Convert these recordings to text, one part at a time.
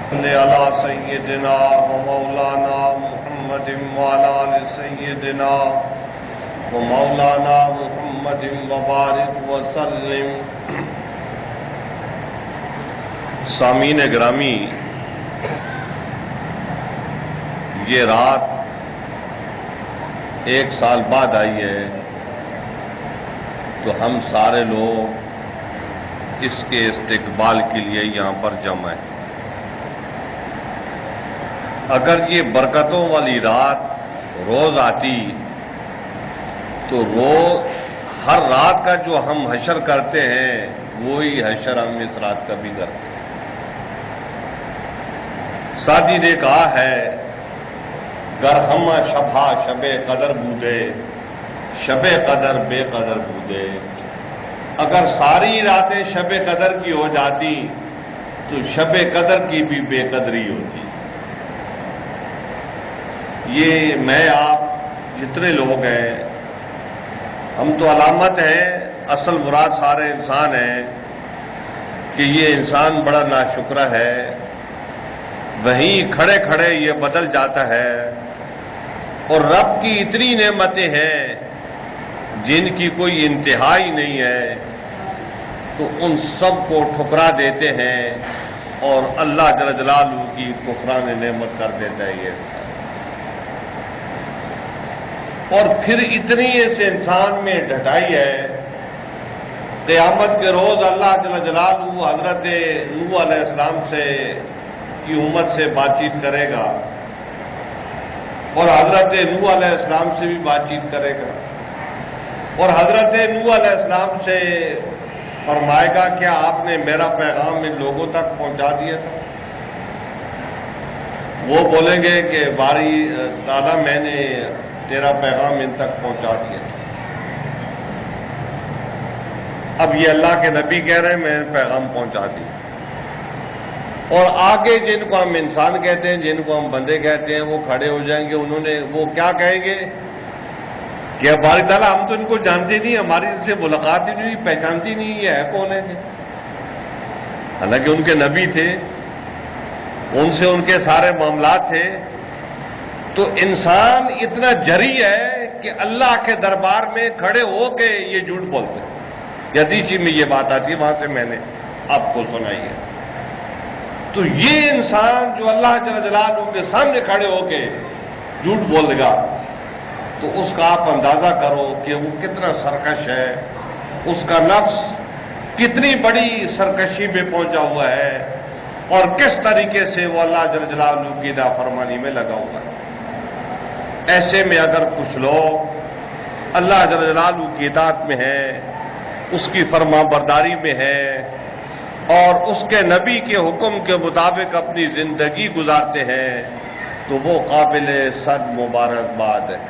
صلی علی سیدنا و مولانا محمد وعلی آل سیدنا و مولانا محمد وبارک وسلم۔ سامعین گرامی، یہ رات 1 سال بعد آئی ہے تو ہم سارے لوگ اس کے استقبال کے لیے یہاں پر جمع ہیں۔ اگر یہ برکتوں والی رات روز آتی تو روز ہر رات کا جو ہم حشر کرتے ہیں وہی حشر ہم اس رات کا بھی کرتے ہیں۔ سادی نے کہا ہے، گر ہم شبہ شب قدر بودے، شب قدر بے قدر بودے۔ اگر ساری راتیں شب قدر کی ہو جاتی تو شب قدر کی بھی بے قدری ہوتی۔ یہ میں آپ جتنے لوگ ہیں ہم تو علامت ہیں، اصل مراد سارے انسان ہیں کہ یہ انسان بڑا ناشکرہ ہے، وہیں کھڑے کھڑے یہ بدل جاتا ہے، اور رب کی اتنی نعمتیں ہیں جن کی کوئی انتہا ہی نہیں ہے، تو ان سب کو ٹھکرا دیتے ہیں اور اللہ جل جلالہ کی کفران نعمت کر دیتا ہے یہ انسان۔ اور پھر اتنی اس انسان میں ڈھٹائی ہے، قیامت کے روز اللہ جل جلالہ حضرت نوح علیہ السلام سے کی امت سے بات چیت کرے گا، اور حضرت نوح علیہ السلام سے بھی بات چیت کرے گا، اور حضرت نوح علیہ السلام سے فرمائے گا کیا آپ نے میرا پیغام ان لوگوں تک پہنچا دیا تھا؟ وہ بولیں گے کہ باری تعالیٰ میں نے تیرا پیغام ان تک پہنچا دیا تھا۔ اب یہ اللہ کے نبی کہہ رہے ہیں میں نے پیغام پہنچا دیا، اور آگے جن کو ہم انسان کہتے ہیں، جن کو ہم بندے کہتے ہیں، وہ کھڑے ہو جائیں گے، وہ کیا کہیں گے کہ باری تعالیٰ ہم تو ان کو جانتے نہیں، ہماری ان سے ملاقات ہی نہیں، پہچانتی نہیں، یہ ہے کون ہے؟ حالانکہ ان کے نبی تھے، ان سے ان کے سارے معاملات تھے۔ تو انسان اتنا جری ہے کہ اللہ کے دربار میں کھڑے ہو کے یہ جھوٹ بولتے ہیں۔ حدیث میں یہ بات آتی ہے، وہاں سے میں نے آپ کو سنائی ہے۔ تو یہ انسان جو اللہ جل جلالہ کے سامنے کھڑے ہو کے جھوٹ بولے گا تو اس کا آپ اندازہ کرو کہ وہ کتنا سرکش ہے، اس کا نفس کتنی بڑی سرکشی میں پہنچا ہوا ہے، اور کس طریقے سے وہ اللہ جل جلالہ کی نافرمانی میں لگا ہوا ہے۔ ایسے میں اگر کچھ لوگ اللہ جل جلالہ کی اطاعت میں ہیں، اس کی فرما برداری میں ہیں، اور اس کے نبی کے حکم کے مطابق اپنی زندگی گزارتے ہیں، تو وہ قابل صد مبارکباد ہے۔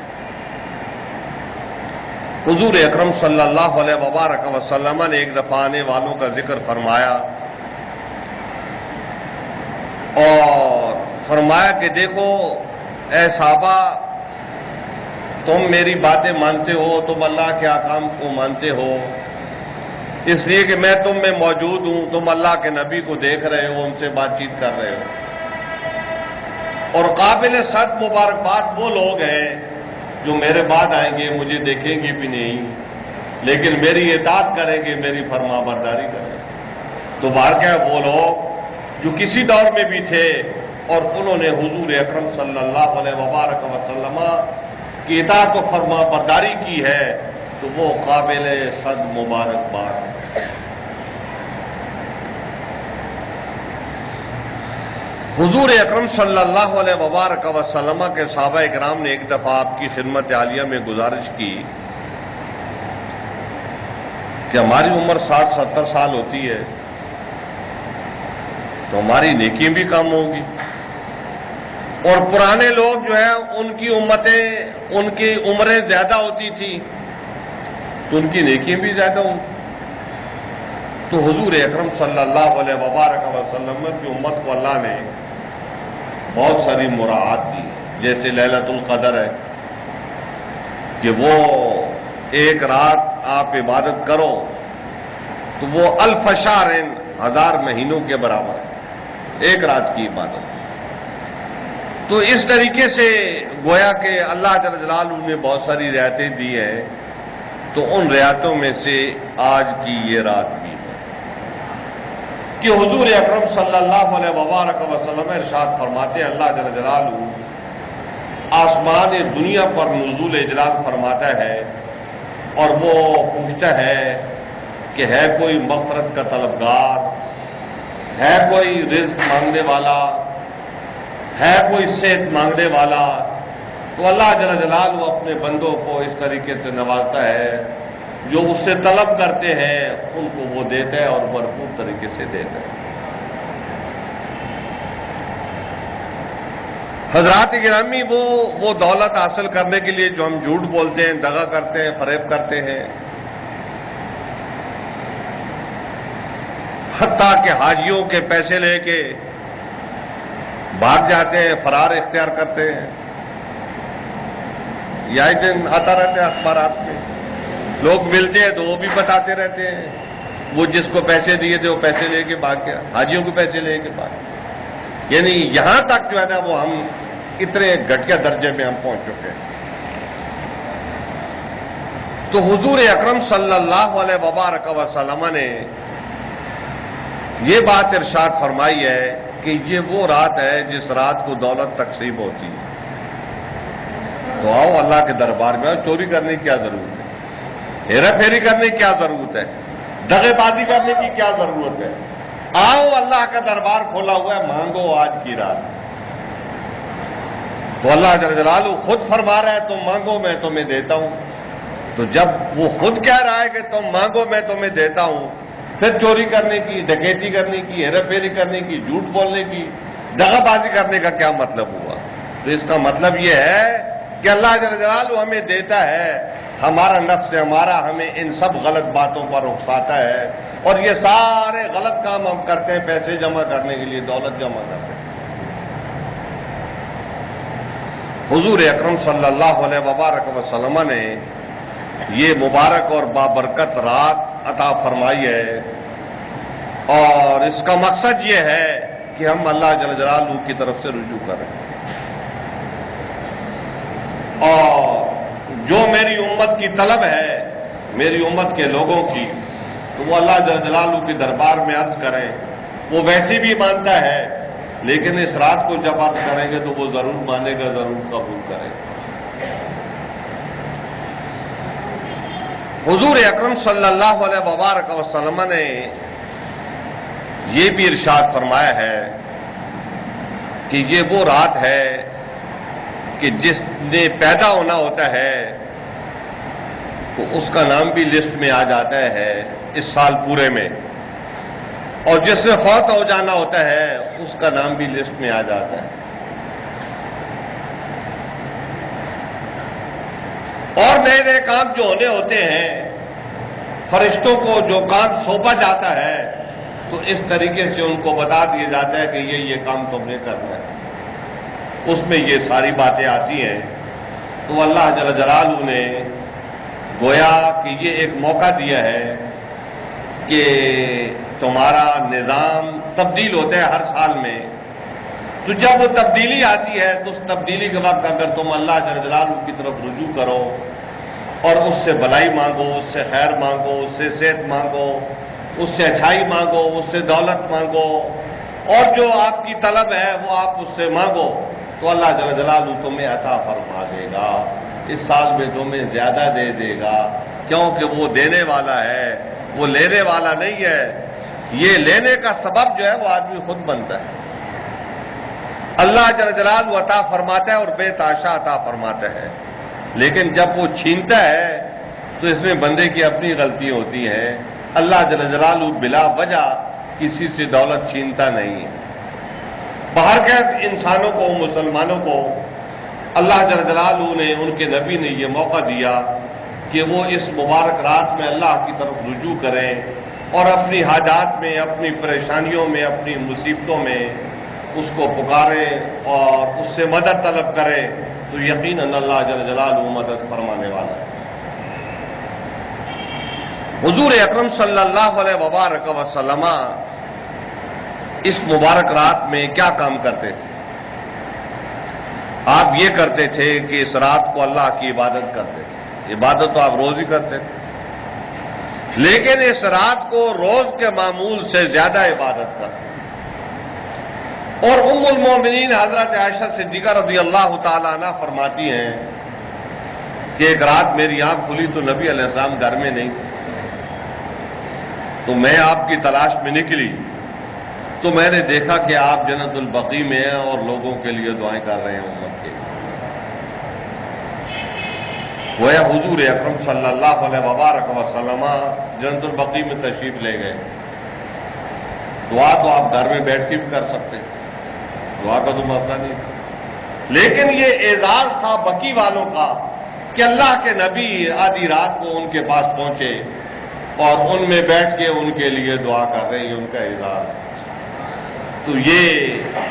حضور اکرم صلی اللہ علیہ وبارک وسلم نے ایک دفعہ آنے والوں کا ذکر فرمایا، اور فرمایا کہ دیکھو اے صحابہ، تم میری باتیں مانتے ہو، تم اللہ کے احکام کو مانتے ہو، اس لیے کہ میں تم میں موجود ہوں، تم اللہ کے نبی کو دیکھ رہے ہو، ان سے بات چیت کر رہے ہو، اور قابل صد مبارکباد وہ لوگ ہیں جو میرے بعد آئیں گے، مجھے دیکھیں گے بھی نہیں لیکن میری اطاعت کریں گے، میری فرما برداری کریں گے۔ تو واقعہ وہ لوگ جو کسی دور میں بھی تھے اور انہوں نے حضور اکرم صلی اللہ علیہ وبارک وسلم کی اطاعت و فرما برداری کی ہے، تو وہ قابل صد مبارکباد ہے۔ حضور اکرم صلی اللہ علیہ وبارک وسلم کے صحابہ کرام نے ایک دفعہ آپ کی خدمت عالیہ میں گزارش کی کہ ہماری عمر 60-70 سال ہوتی ہے تو ہماری نیکیاں بھی کم ہوں گی، اور پرانے لوگ جو ہیں ان کی امتیں، ان کی عمریں زیادہ ہوتی تھی تو ان کی نیکیاں بھی زیادہ ہوں گی۔ تو حضور اکرم صلی اللہ علیہ وبارک وسلم کی امت کو اللہ نے بہت ساری مراعات دی، جیسے لیلۃ القدر ہے کہ وہ ایک رات آپ عبادت کرو تو وہ الف شہر 1000 مہینوں کے برابر ہے۔ ایک رات کی عبادت۔ تو اس طریقے سے گویا کہ اللہ جل جلالہ نے بہت ساری رعایتیں دی ہیں، تو ان رعایتوں میں سے آج کی یہ رات بھی ہے کہ حضور اکرم صلی اللہ علیہ وبارک وسلم ارشاد فرماتے ہیں، اللہ جل جلالہ آسمان دنیا پر نزول اجلال فرماتا ہے اور وہ پوچھتا ہے کہ ہے کوئی مغفرت کا طلبگار، ہے کوئی رزق مانگنے والا، ہے کوئی صحت مانگنے والا؟ تو اللہ جل جلالہ اپنے بندوں کو اس طریقے سے نوازتا ہے، جو اس سے طلب کرتے ہیں ان کو وہ دیتا ہے اور بھرپور طریقے سے دیتا ہے۔ حضرات گرامی، وہ دولت حاصل کرنے کے لیے جو ہم جھوٹ بولتے ہیں، دغا کرتے ہیں، فریب کرتے ہیں، حتیٰ کہ حاجیوں کے پیسے لے کے بھاگ جاتے ہیں، فرار اختیار کرتے ہیں، یا ایک دن آتا رہتا ہے اخبارات میں، لوگ ملتے ہیں تو وہ بھی بتاتے رہتے ہیں وہ جس کو پیسے دیے تھے وہ پیسے لے کے بھاگ گیا، حاجیوں کو پیسے لے کے بھاگ گیا۔ یعنی یہاں تک جو ہے نا وہ ہم اتنے گھٹیا درجے میں ہم پہنچ چکے ہیں۔ تو حضور اکرم صلی اللہ علیہ وبارک وسلم نے یہ بات ارشاد فرمائی ہے کہ یہ وہ رات ہے جس رات کو دولت تقسیم ہوتی ہے۔ تو آؤ اللہ کے دربار میں، چوری کرنے کی کیا ضرورت ہے؟ ہیرا پھیری کرنے کی کیا ضرورت ہے؟ دغے بازی کرنے کی کیا ضرورت ہے؟ آؤ اللہ کا دربار کھولا ہوا ہے، مانگو آج کی رات۔ تو اللہ جل جلالہ خود فرما رہا ہے تم مانگو میں تمہیں دیتا ہوں۔ تو جب وہ خود کہہ رہا ہے کہ تم مانگو میں تمہیں دیتا ہوں، پھر چوری کرنے کی، ڈکیتی کرنے کی، ہیرا پھیری کرنے کی، جھوٹ بولنے کی، دغا بازی کرنے کا کیا مطلب ہوا؟ تو اس کا مطلب یہ ہے کہ اللہ جل جلالہ ہمیں دیتا ہے، ہمارا نفس ہمارا ہمیں ان سب غلط باتوں پر اکساتا ہے، اور یہ سارے غلط کام ہم کرتے ہیں پیسے جمع کرنے کے لیے، دولت جمع کرتے ہیں۔ حضور اکرم صلی اللہ علیہ وبارک وسلم نے یہ مبارک اور بابرکت رات عطا فرمائی ہے، اور اس کا مقصد یہ ہے کہ ہم اللہ جل جلالہ کی طرف سے رجوع کریں، اور جو میری امت کی طلب ہے، میری امت کے لوگوں کی، تو وہ اللہ جل جلالہ کے دربار میں عرض کریں۔ وہ ویسے بھی مانتا ہے، لیکن اس رات کو جب عرض کریں گے تو وہ ضرور مانے گا، ضرور قبول کرے گا۔ حضور اکرم صلی اللہ علیہ وبارک وسلم نے یہ بھی ارشاد فرمایا ہے کہ یہ وہ رات ہے کہ جس نے پیدا ہونا ہوتا ہے تو اس کا نام بھی لسٹ میں آ جاتا ہے اس سال پورے میں، اور جس سے فوت ہو جانا ہوتا ہے اس کا نام بھی لسٹ میں آ جاتا ہے۔ اور نئے نئے کام جو ہونے ہوتے ہیں، فرشتوں کو جو کام سونپا جاتا ہے تو اس طریقے سے ان کو بتا دیا جاتا ہے کہ یہ کام تم نے کرنا ہے، اس میں یہ ساری باتیں آتی ہیں۔ تو اللہ جل جلالہ نے گویا کہ یہ ایک موقع دیا ہے کہ تمہارا نظام تبدیل ہوتا ہے ہر سال میں، تو جب وہ تبدیلی آتی ہے تو اس تبدیلی کے وقت اگر تم اللہ جل جلالہ کی طرف رجوع کرو اور اس سے بھلائی مانگو، اس سے خیر مانگو، اس سے صحت مانگو، اس سے اچھائی مانگو، اس سے دولت مانگو، اور جو آپ کی طلب ہے وہ آپ اس سے مانگو، تو اللہ جل جلالہ تمہیں عطا فرما دے گا۔ اس سال میں تمہیں زیادہ دے دے گا، کیونکہ وہ دینے والا ہے، وہ لینے والا نہیں ہے۔ یہ لینے کا سبب جو ہے وہ آدمی خود بنتا ہے۔ اللہ جل جلالہ عطا فرماتا ہے اور بے تحاشا عطا فرماتا ہے، لیکن جب وہ چھینتا ہے تو اس میں بندے کی اپنی غلطی ہوتی ہے۔ اللہ جل جلالہ بلا وجہ کسی سے دولت چھینتا نہیں ہے۔ باہر کے انسانوں کو، مسلمانوں کو اللہ جل جلالہ نے، ان کے نبی نے یہ موقع دیا کہ وہ اس مبارک رات میں اللہ کی طرف رجوع کریں اور اپنی حاجات میں، اپنی پریشانیوں میں، اپنی مصیبتوں میں اس کو پکاریں اور اس سے مدد طلب کریں، تو یقیناً اللہ جل جلالہ مدد فرمانے والا ہے۔ حضور اکرم صلی اللہ علیہ وبارک وسلم اس مبارک رات میں کیا کام کرتے تھے؟ آپ یہ کرتے تھے کہ اس رات کو اللہ کی عبادت کرتے تھے. عبادت تو آپ روز ہی کرتے تھے، لیکن اس رات کو روز کے معمول سے زیادہ عبادت کرتے. اور ام المومنین حضرت عائشہ صدیقہ رضی اللہ تعالی عنہ فرماتی ہیں کہ ایک رات میری آنکھ کھلی تو نبی علیہ السلام گھر میں نہیں تھے، تو میں آپ کی تلاش میں نکلی تو میں نے دیکھا کہ آپ جنت البقیع میں ہیں اور لوگوں کے لیے دعائیں کر رہے ہیں امت کے. گویا حضور اکرم صلی اللہ علیہ وبارک وسلم جنت البقیع میں تشریف لے گئے. دعا تو آپ گھر میں بیٹھ کے بھی کر سکتے ہیں، دعا کا تو مسئلہ نہیں تھا، لیکن یہ اعزاز تھا بقیع والوں کا کہ اللہ کے نبی آدھی رات کو ان کے پاس پہنچے اور ان میں بیٹھ کے ان کے لیے دعا کر رہے ہیں، ان کا اعزاز. تو یہ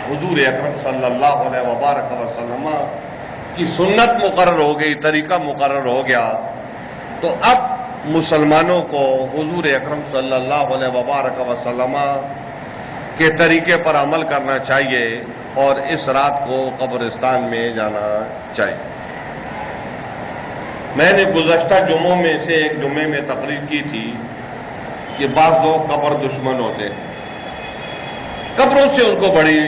حضور اکرم صلی اللہ علیہ وبارک وسلم کی سنت مقرر ہو گئی، طریقہ مقرر ہو گیا. تو اب مسلمانوں کو حضور اکرم صلی اللہ علیہ وبارک وسلم کے طریقے پر عمل کرنا چاہیے اور اس رات کو قبرستان میں جانا چاہیے. میں نے گزشتہ جمعوں میں سے ایک جمعے میں تقریر کی تھی کہ بعض لوگ قبر دشمن ہوتے ہیں، قبروں سے ان کو بڑی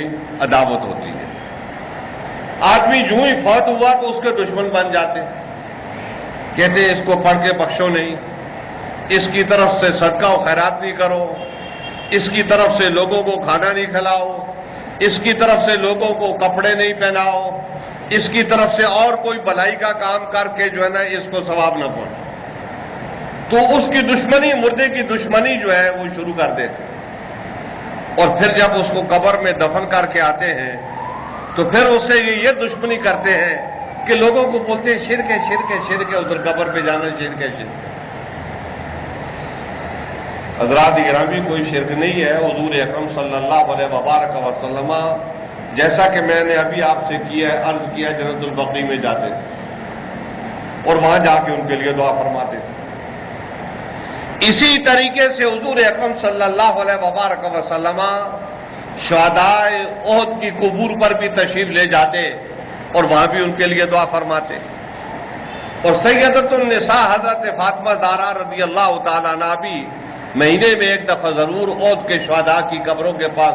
عداوت ہوتی ہے. آدمی جو ہی فوت ہوا تو اس کے دشمن بن جاتے ہیں، کہتے ہیں اس کو پڑھ کے بخشو نہیں، اس کی طرف سے صدقہ و خیرات نہیں کرو، اس کی طرف سے لوگوں کو کھانا نہیں کھلاؤ، اس کی طرف سے لوگوں کو کپڑے نہیں پہناؤ، اس کی طرف سے اور کوئی بھلائی کا کام کر کے جو ہے نا اس کو ثواب نہ پہنچے. تو اس کی دشمنی، مردے کی دشمنی جو ہے وہ شروع کر دیتے. اور پھر جب اس کو قبر میں دفن کر کے آتے ہیں تو پھر اس سے یہ دشمنی کرتے ہیں کہ لوگوں کو بولتے ہیں شرک ہے، شرک ہے، شرک ہے، ادھر قبر پہ جانا شرک ہے، شرک ہے. حضرات گرامی کوئی شرک نہیں ہے. حضور اکرم صلی اللہ علیہ وبارک وسلم جیسا کہ میں نے ابھی آپ سے عرض کیا جنت البقیع میں جاتے تھے اور وہاں جا کے ان کے لیے دعا فرماتے تھے. اسی طریقے سے حضور اکرم صلی اللہ علیہ وبارک وسلم شہدائے احد کی قبور پر بھی تشریف لے جاتے اور وہاں بھی ان کے لیے دعا فرماتے. اور سیدۃ النساء حضرت فاطمہ زہرا رضی اللہ تعالیٰ عنہ بھی مہینے میں ایک دفعہ ضرور احد کے شہداء کی قبروں کے پاس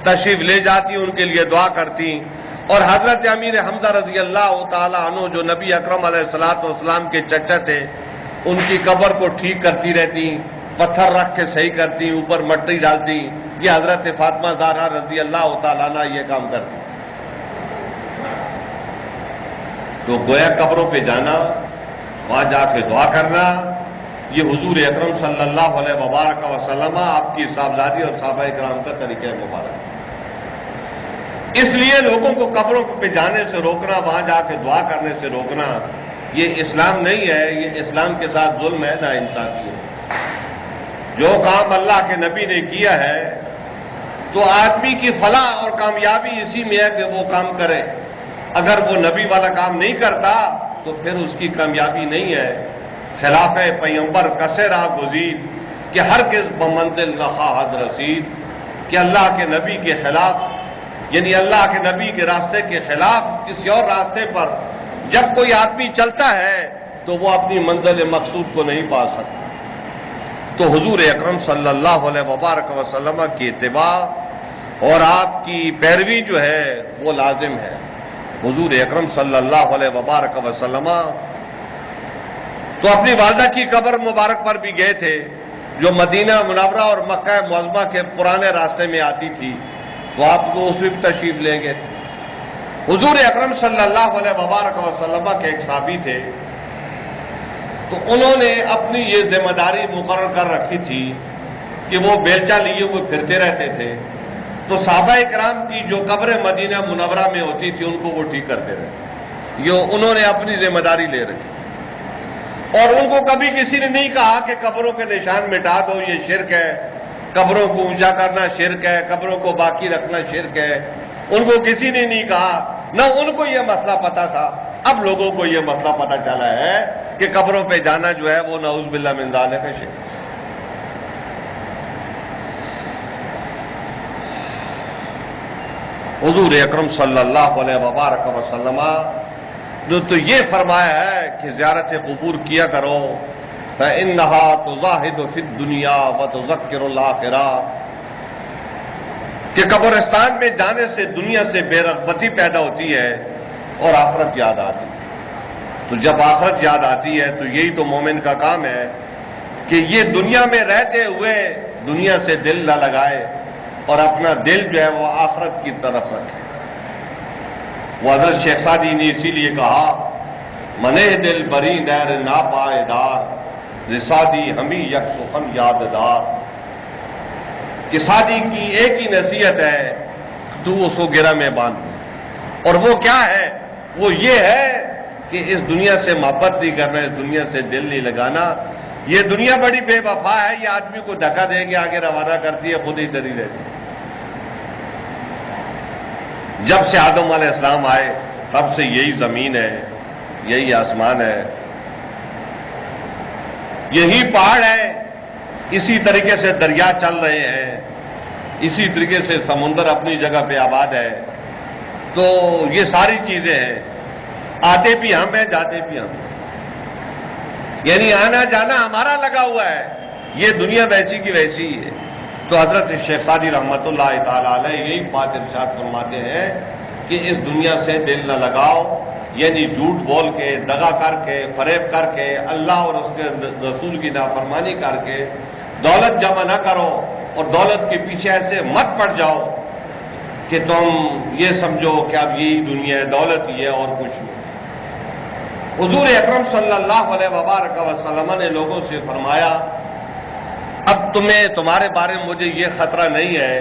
تشریف لے جاتی، ان کے لیے دعا کرتی. اور حضرت امیر حمزہ رضی اللہ تعالیٰ عنہ جو نبی اکرم علیہ الصلوۃ والسلام کے چچا تھے، ان کی قبر کو ٹھیک کرتی رہتی، پتھر رکھ کے صحیح کرتی، اوپر مٹی ڈالتی. یہ حضرت فاطمہ زہرا رضی اللہ تعالیٰ عنہ یہ کام کرتی. تو گویا قبروں پہ جانا، وہاں جا کے دعا کرنا، یہ حضور اکرم صلی اللہ علیہ وبارک وسلم آپ کی صاحبزادی اور صحابہ کرام کا طریقہ مبارک. اس لیے لوگوں کو قبروں پہ جانے سے روکنا، وہاں جا کے دعا کرنے سے روکنا، یہ اسلام نہیں ہے. یہ اسلام کے ساتھ ظلم ہے، نا انصافی ہے. جو کام اللہ کے نبی نے کیا ہے تو آدمی کی فلاح اور کامیابی اسی میں ہے کہ وہ کام کرے. اگر وہ نبی والا کام نہیں کرتا تو پھر اس کی کامیابی نہیں ہے. خلاف پیغمبر کسے راہ گزید کہ ہر کس بمنزل رہا حد رسید، کہ اللہ کے نبی کے خلاف، یعنی اللہ کے نبی کے راستے کے خلاف کسی اور راستے پر جب کوئی آدمی چلتا ہے تو وہ اپنی منزل مقصود کو نہیں پا سکتا. تو حضور اکرم صلی اللہ علیہ وبارک وسلم کی اتباع اور آپ کی پیروی جو ہے وہ لازم ہے. حضور اکرم صلی اللہ علیہ وبارک وسلم تو اپنی والدہ کی قبر مبارک پر بھی گئے تھے جو مدینہ منورہ اور مکہ معظمہ کے پرانے راستے میں آتی تھی، تو آپ کو اس میں بھی تشریف لے گئے تھے. حضور اکرم صلی اللہ علیہ وبارک وسلم کے ایک صحابی تھے، تو انہوں نے اپنی یہ ذمہ داری مقرر کر رکھی تھی کہ وہ بیلچہ لیے وہ پھرتے رہتے تھے. تو صحابہ کرام کی جو قبریں مدینہ منورہ میں ہوتی تھی ان کو وہ ٹھیک کرتے رہے. یہ انہوں نے اپنی ذمہ داری لے رکھی اور ان کو کبھی کسی نے نہیں کہا کہ قبروں کے نشان مٹا دو، یہ شرک ہے. قبروں کو اونچا کرنا شرک ہے، قبروں کو باقی رکھنا شرک ہے. ان کو کسی نے نہیں کہا، نہ ان کو یہ مسئلہ پتا تھا. اب لوگوں کو یہ مسئلہ پتا چلا ہے کہ قبروں پہ جانا جو ہے وہ نعوذ باللہ من ذالک شرک. حضور اکرم صلی اللہ علیہ وبارک وسلم نے تو یہ فرمایا ہے کہ زیارت قبور کیا کرو، فإنہا تزاہد فی الدنیا وتذکر الآخرہ، کہ قبرستان میں جانے سے دنیا سے بے رغبتی پیدا ہوتی ہے اور آخرت یاد آتی ہے۔ تو جب آخرت یاد آتی ہے تو یہی تو مومن کا کام ہے کہ یہ دنیا میں رہتے ہوئے دنیا سے دل نہ لگائے اور اپنا دل جو ہے وہ آخرت کی طرف رکھے۔ وہ حضرت شیخ سعدی نے اسی لیے کہا، منے دل بری دیر نا پائیدار، رسادی ہمیں یک سخن یاددار، کہ سعدی کی ایک ہی نصیحت ہے، تو اس کو گرہ میں باندھ، اور وہ کیا ہے؟ وہ یہ ہے کہ اس دنیا سے محبت نہیں کرنا، اس دنیا سے دل نہیں لگانا۔ یہ دنیا بڑی بے وفا ہے، یہ آدمی کو دھکا دے کے آگے روانہ کرتی ہے، خود ہی ڈری رہتی ہے۔ جب سے آدم علیہ السلام آئے تب سے یہی زمین ہے، یہی آسمان ہے، یہی پہاڑ ہے، اسی طریقے سے دریا چل رہے ہیں، اسی طریقے سے سمندر اپنی جگہ پہ آباد ہے۔ تو یہ ساری چیزیں ہیں، آتے بھی ہم ہیں، جاتے بھی ہم ہیں، یعنی آنا جانا ہمارا لگا ہوا ہے، یہ دنیا ویسی کی ویسی ہی ہے۔ تو حضرت شیخ سعدی رحمۃ اللہ تعالی علیہ یہی بات ارشاد فرماتے ہیں کہ اس دنیا سے دل نہ لگاؤ، یعنی جھوٹ بول کے، دغا کر کے، فریب کر کے، اللہ اور اس کے رسول کی نافرمانی کر کے دولت جمع نہ کرو، اور دولت کے پیچھے ایسے مت پڑ جاؤ کہ تم یہ سمجھو کہ اب یہی دنیا ہے، دولت ہی ہے اور کچھ نہیں۔ حضور اکرم صلی اللہ علیہ وبارک وسلم نے لوگوں سے فرمایا، اب تمہارے بارے میں مجھے یہ خطرہ نہیں ہے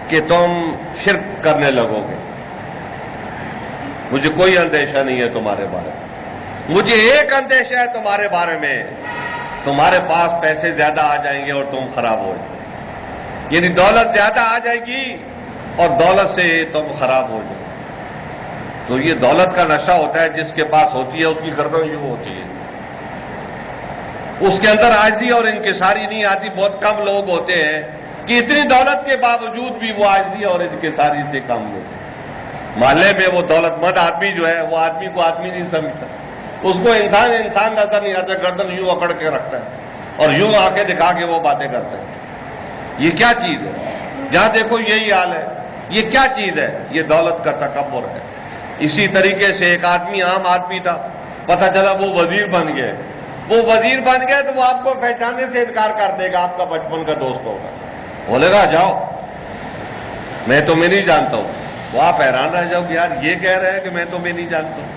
کہ تم شرک کرنے لگو گے، مجھے کوئی اندیشہ نہیں ہے تمہارے بارے میں، مجھے ایک اندیشہ ہے تمہارے بارے میں، تمہارے پاس پیسے زیادہ آ جائیں گے اور تم خراب ہو جائیں، یعنی دولت زیادہ آ جائے گی اور دولت سے تم خراب ہو جائے۔ تو یہ دولت کا نشہ ہوتا ہے، جس کے پاس ہوتی ہے اس کی گردن یوں ہوتی ہے، اس کے اندر عاجزی اور انکساری نہیں آتی۔ بہت کم لوگ ہوتے ہیں کہ اتنی دولت کے باوجود بھی وہ عاجزی اور انکساری سے کم ہوتے ہیں۔ محلے میں وہ دولت مند آدمی جو ہے وہ آدمی کو آدمی نہیں سمجھتا، اس کو انسان نظر نہیں آتا، گردن یوں اکڑ کے رکھتا ہے اور یوں آنکھیں دکھا کے وہ باتیں کرتا ہے۔ یہ کیا چیز ہے؟ جہاں دیکھو یہی حال ہے، یہ کیا چیز ہے؟ یہ دولت کا تکبر ہے۔ اسی طریقے سے ایک آدمی عام آدمی تھا، پتہ چلا وہ وزیر بن گئے، وہ وزیر بن گئے تو وہ آپ کو پہچاننے سے انکار کر دے گا، آپ کا بچپن کا دوست ہوگا، بولے گا جاؤ میں تمہیں نہیں جانتا ہوں، وہ آپ حیران رہ جاؤ کہ یار یہ کہہ رہے ہیں کہ میں تمہیں نہیں جانتا ہوں۔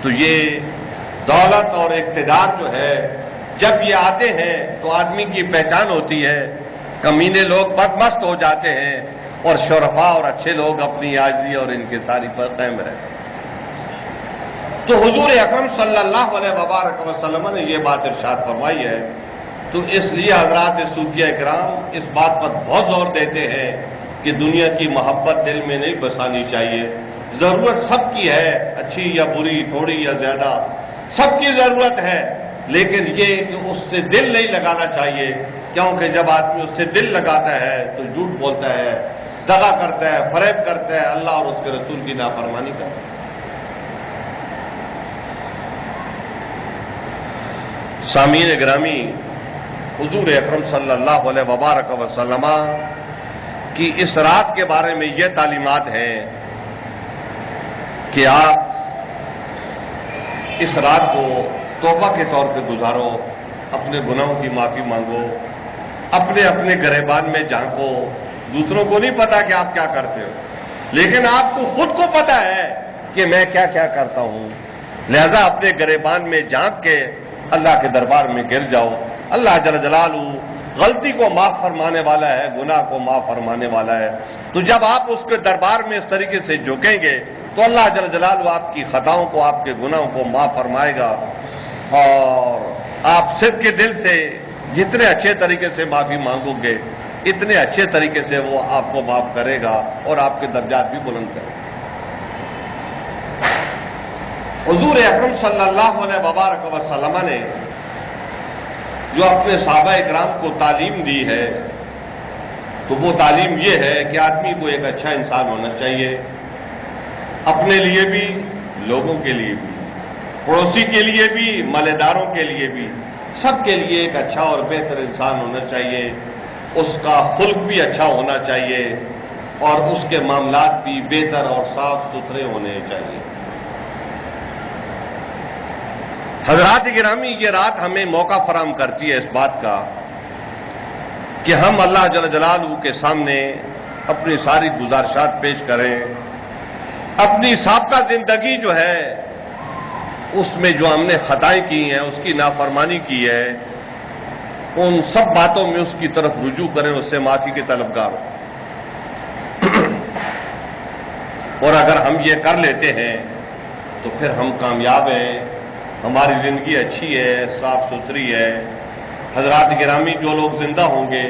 تو یہ دولت اور اقتدار جو ہے جب یہ آتے ہیں تو آدمی کی پہچان ہوتی ہے، کمینے لوگ بدمست ہو جاتے ہیں اور شرفا اور اچھے لوگ اپنی عاجزی اور انکساری پر قائم رہتے ہیں۔ تو حضور اکرم صلی اللہ علیہ وبارک وسلم نے یہ بات ارشاد فرمائی ہے۔ تو اس لیے حضرات صوفیہ کرام اس بات پر بہت زور دیتے ہیں کہ دنیا کی محبت دل میں نہیں بسانی چاہیے، ضرورت سب کی ہے، اچھی یا بری، تھوڑی یا زیادہ، سب کی ضرورت ہے، لیکن یہ کہ اس سے دل نہیں لگانا چاہیے، کیونکہ جب آدمی اس سے دل لگاتا ہے تو جھوٹ بولتا ہے، دغا کرتا ہے، فریب کرتا ہے، اللہ اور اس کے رسول کی نافرمانی کرتا ہے۔ سامعین گرامی، حضور اکرم صلی اللہ علیہ وبارک وسلم کی اس رات کے بارے میں یہ تعلیمات ہیں کہ آپ اس رات کو توبہ کے طور پہ گزارو، اپنے گناہوں کی معافی مانگو، اپنے اپنے گریبان میں جھانکو۔ دوسروں کو نہیں پتا کہ آپ کیا کرتے ہو، لیکن آپ کو خود کو پتا ہے کہ میں کیا کیا کرتا ہوں، لہذا اپنے گریبان میں جھانک کے اللہ کے دربار میں گر جاؤ۔ اللہ جل جلالہ غلطی کو معاف فرمانے والا ہے، گناہ کو معاف فرمانے والا ہے۔ تو جب آپ اس کے دربار میں اس طریقے سے جھکیں گے تو اللہ جل جلالہ آپ کی خطاؤں کو، آپ کے گناہوں کو معاف فرمائے گا، اور آپ صدق کے دل سے جتنے اچھے طریقے سے معافی مانگو گے اتنے اچھے طریقے سے وہ آپ کو معاف کرے گا اور آپ کے درجات بھی بلند کرے گا۔ حضور اکرم صلی اللہ علیہ وبارک وسلم نے جو اپنے صحابہ اکرام کو تعلیم دی ہے تو تو وہ تعلیم یہ ہے کہ آدمی کو ایک اچھا انسان ہونا چاہیے، اپنے لیے بھی، لوگوں کے لیے بھی، پڑوسی کے لیے بھی، مالداروں کے لیے بھی، سب کے لیے ایک اچھا اور بہتر انسان ہونا چاہیے، اس کا خلق بھی اچھا ہونا چاہیے اور اس کے معاملات بھی بہتر اور صاف ستھرے ہونے چاہیے۔ حضرات گرامی، یہ رات ہمیں موقع فراہم کرتی ہے اس بات کا کہ ہم اللہ جل جلالہ کے سامنے اپنی ساری گزارشات پیش کریں، اپنی سابقہ زندگی جو ہے اس میں جو ہم نے خطائیں کی ہیں، اس کی نافرمانی کی ہے، ان سب باتوں میں اس کی طرف رجوع کریں، اس سے معافی کے طلبگار ہوں۔ اور اگر ہم یہ کر لیتے ہیں تو پھر ہم کامیاب ہیں، ہماری زندگی اچھی ہے، صاف ستھری ہے۔ حضرات گرامی، جو لوگ زندہ ہوں گے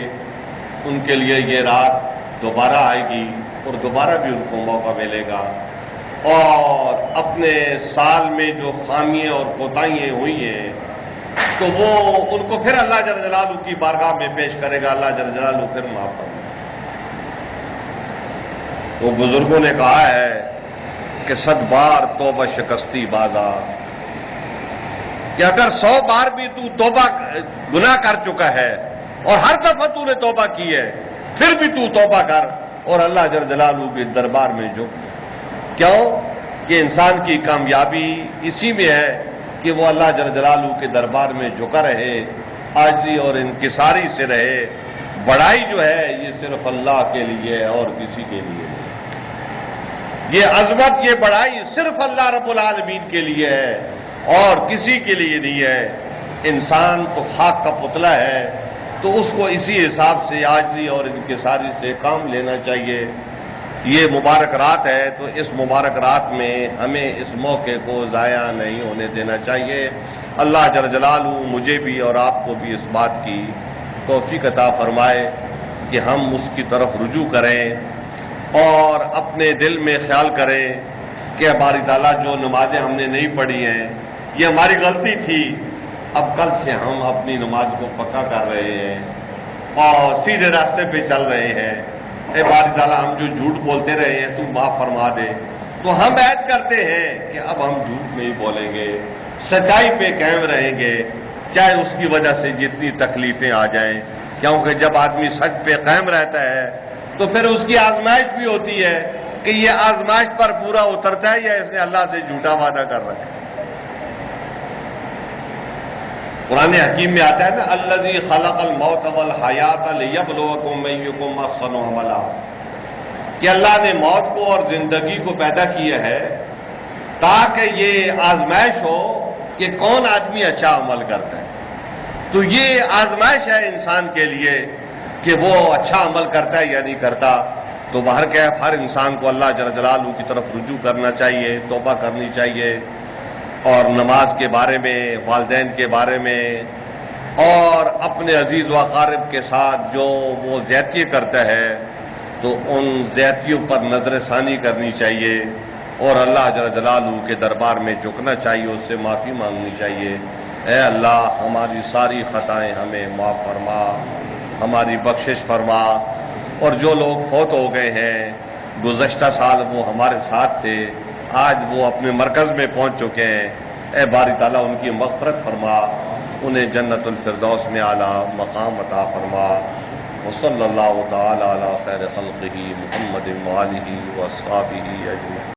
ان کے لیے یہ رات دوبارہ آئے گی اور دوبارہ بھی ان کو موقع ملے گا، اور اپنے سال میں جو خامیاں اور کوتاہیاں ہوئی ہیں تو وہ ان کو پھر اللہ جل جلالہ کی بارگاہ میں پیش کرے گا، اللہ جل جلالہ پھر معاف کرے گا۔ تو بزرگوں نے کہا ہے کہ 100 بار توبہ شکستی بازا، کہ اگر 100 بار بھی تو توبہ گناہ کر چکا ہے اور ہر دفعہ تو نے توبہ کی ہے، پھر بھی تو توبہ کر اور اللہ جل جلالہ کے دربار میں جھک۔ کیوں کہ انسان کی کامیابی اسی میں ہے کہ وہ اللہ جل جلالہ کے دربار میں جھکا رہے، عاجزی اور انکساری سے رہے۔ بڑائی جو ہے یہ صرف اللہ کے لیے ہے اور کسی کے لیے نہیں۔ یہ عظمت، یہ بڑائی صرف اللہ رب العالمین کے لیے ہے اور کسی کے لیے نہیں ہے۔ انسان تو خاک کا پتلا ہے، تو اس کو اسی حساب سے عاجزی اور انکساری سے کام لینا چاہیے۔ یہ مبارک رات ہے، تو اس مبارک رات میں ہمیں اس موقع کو ضائع نہیں ہونے دینا چاہیے۔ اللہ جل جلالہ مجھے بھی اور آپ کو بھی اس بات کی توفیق عطا فرمائے کہ ہم اس کی طرف رجوع کریں اور اپنے دل میں خیال کریں کہ باری تعالیٰ جو نمازیں ہم نے نہیں پڑھی ہیں یہ ہماری غلطی تھی، اب کل سے ہم اپنی نماز کو پکا کر رہے ہیں اور سیدھے راستے پہ چل رہے ہیں۔ اے باری تعالیٰ، ہم جو جھوٹ بولتے رہے ہیں تو معاف فرما دے۔ تو ہم عہد کرتے ہیں کہ اب ہم جھوٹ نہیں بولیں گے، سچائی پہ قائم رہیں گے، چاہے اس کی وجہ سے جتنی تکلیفیں آ جائیں، کیونکہ جب آدمی سچ پہ قائم رہتا ہے تو پھر اس کی آزمائش بھی ہوتی ہے کہ یہ آزمائش پر پورا اترتا ہے یا اس نے اللہ سے جھوٹا وعدہ کر رکھا ہے۔ قرآن حکیم میں آتا ہے نا، الذی خلق الموت والحیات لیبلوکم ایکم احسن عملا، کہ اللہ نے موت کو اور زندگی کو پیدا کیا ہے تاکہ یہ آزمائش ہو کہ کون آدمی اچھا عمل کرتا ہے۔ تو یہ آزمائش ہے انسان کے لیے کہ وہ اچھا عمل کرتا ہے یا نہیں کرتا۔ تو باہر کیا ہے، ہر انسان کو اللہ جل جلالہ کی طرف رجوع کرنا چاہیے، توبہ کرنی چاہیے، اور نماز کے بارے میں، والدین کے بارے میں، اور اپنے عزیز و اقارب کے ساتھ جو وہ زیادتی کرتا ہے تو ان زیادتیوں پر نظر ثانی کرنی چاہیے اور اللہ جل جلالہ کے دربار میں جھکنا چاہیے، اس سے معافی مانگنی چاہیے۔ اے اللہ، ہماری ساری خطائیں ہمیں معاف فرما، ہماری بخشش فرما، اور جو لوگ فوت ہو گئے ہیں گزشتہ سال وہ ہمارے ساتھ تھے، آج وہ اپنے مرکز میں پہنچ چکے ہیں، اے باری تعالیٰ ان کی مغفرت فرما، انہیں جنت الفردوس میں اعلیٰ مقام عطا فرما۔ وصلی اللہ تعالی علی خیر خلقہ محمد وآلہ واصحابہ اجمعین۔